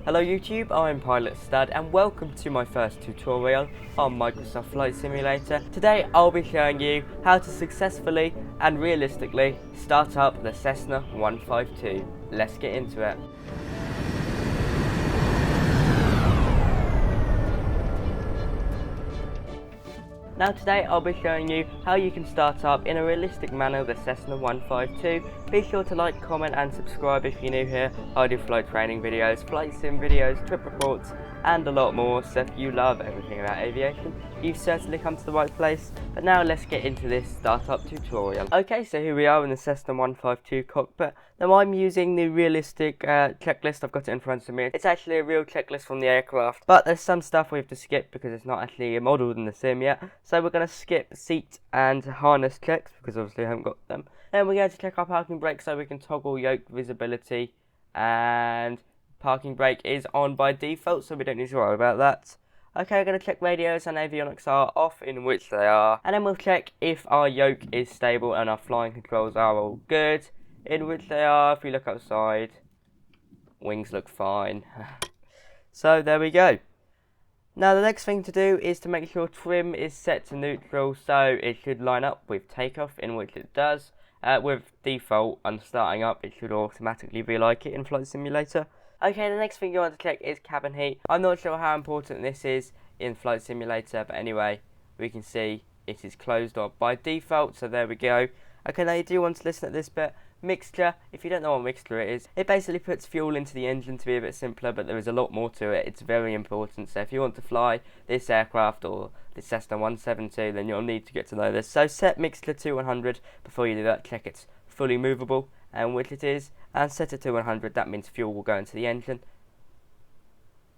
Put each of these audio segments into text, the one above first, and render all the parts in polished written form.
Hello YouTube, I'm Pilot Stud and welcome to my first tutorial on Microsoft Flight Simulator. Today I'll be showing you how to successfully and realistically start up the Cessna 152. Let's get into it. Now today I'll be showing you how you can start up in a realistic manner the Cessna 152. Be sure to like, comment and subscribe if you're new here. I do flight training videos, flight sim videos, trip reports and a lot more, so if you love everything about aviation, you've certainly come to the right place. But now let's get into this startup tutorial. Okay, so here we are in the Cessna 152 cockpit. Now I'm using the realistic checklist. I've got it in front of me. It's actually a real checklist from the aircraft, but there's some stuff we have to skip because it's not actually modelled in the sim yet. So we're going to skip seat and harness checks because obviously I haven't got them. Then we're going to check our parking brake so we can toggle yoke visibility, and parking brake is on by default, so we don't need to worry about that. Okay, we're going to check radios and avionics are off, in which they are. And then we'll check if our yoke is stable and our flying controls are all good, in which they are. If we look outside, wings look fine. So there we go. Now the next thing to do is to make sure trim is set to neutral, so it should line up with takeoff, in which it does. With default on starting up, it should automatically be like it in Flight Simulator. Okay, the next thing you want to check is cabin heat. I'm not sure how important this is in Flight Simulator, but anyway, we can see it is closed off by default, so there we go. Okay, now you do want to listen at this bit. Mixture, if you don't know what mixture it is, it basically puts fuel into the engine to be a bit simpler, but there is a lot more to it. It's very important, so if you want to fly this aircraft or the Cessna 172, then you'll need to get to know this. So set mixture to 100 before you do that. Check it's fully movable, and which it is, and set it to 100. That means fuel will go into the engine.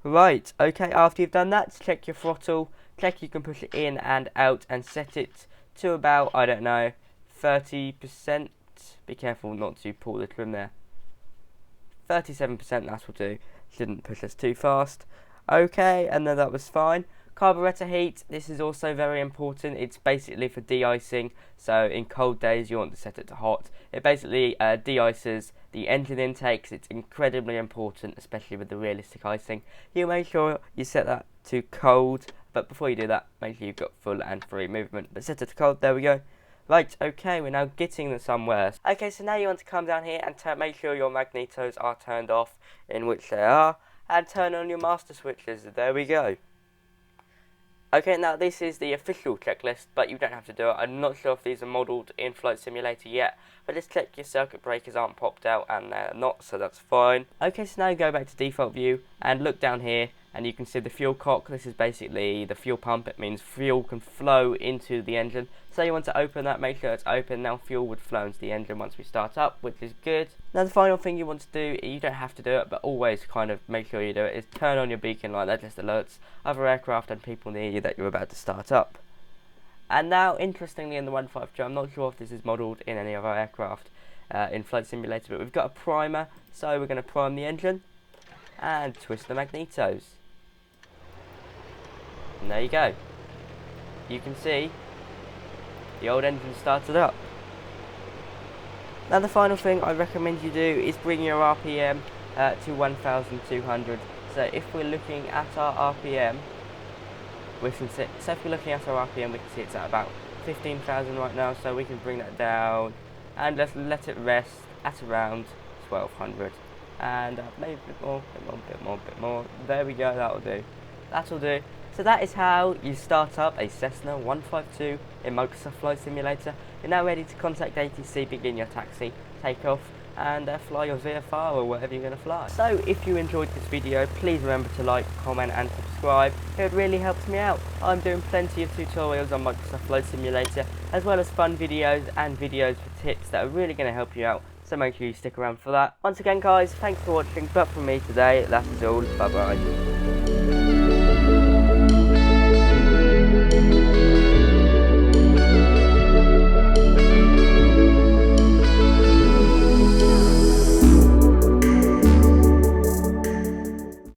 Right, okay, after you've done that, check your throttle, check you can push it in and out, and set it to about, I don't know, 30%. Be careful not to pull the trim there. 37%, that will do. Shouldn't push us too fast. Okay, and then that was fine. Carburetor heat, this is also very important. It's basically for de-icing, so in cold days you want to set it to hot. It basically de-ices the engine intakes. It's incredibly important, especially with the realistic icing. You make sure you set that to cold, but before you do that, make sure you've got full and free movement. But set it to cold, there we go. Right, okay, we're now getting somewhere. Okay, so now you want to come down here and make sure your magnetos are turned off, in which they are, and turn on your master switches. There we go. Okay, now this is the official checklist, but you don't have to do it. I'm not sure if these are modelled in Flight Simulator yet, but just check your circuit breakers aren't popped out, and they're not, so that's fine. Okay, so now you go back to default view and look down here, and you can see the fuel cock. This is basically the fuel pump. It means fuel can flow into the engine. So you want to open that, make sure it's open. Now fuel would flow into the engine once we start up, which is good. Now the final thing you want to do, you don't have to do it, but always kind of make sure you do it, is turn on your beacon light. That just alerts other aircraft and people near you that you're about to start up. And now, interestingly, in the 152, I'm not sure if this is modelled in any of our aircraft in Flight Simulator, but we've got a primer, so we're going to prime the engine and twist the magnetos. And there you go. You can see the old engine started up. Now the final thing I recommend you do is bring your RPM to 1,200. So if we're looking at our RPM, we can see, so if we're looking at our RPM, we can see it's at about 15,000 right now, so we can bring that down and let's let it rest at around 1,200. And maybe a bit more. There we go, that'll do. So that is how you start up a Cessna 152 in Microsoft Flight Simulator. You're now ready to contact ATC, begin your taxi, take off, and fly your VFR or whatever you're going to fly. So if you enjoyed this video, please remember to like, comment and subscribe. It really helps me out. I'm doing plenty of tutorials on Microsoft Flight Simulator, as well as fun videos and videos for tips that are really going to help you out. So make sure you stick around for that. Once again guys, thanks for watching, but from me today, that is all. Bye bye.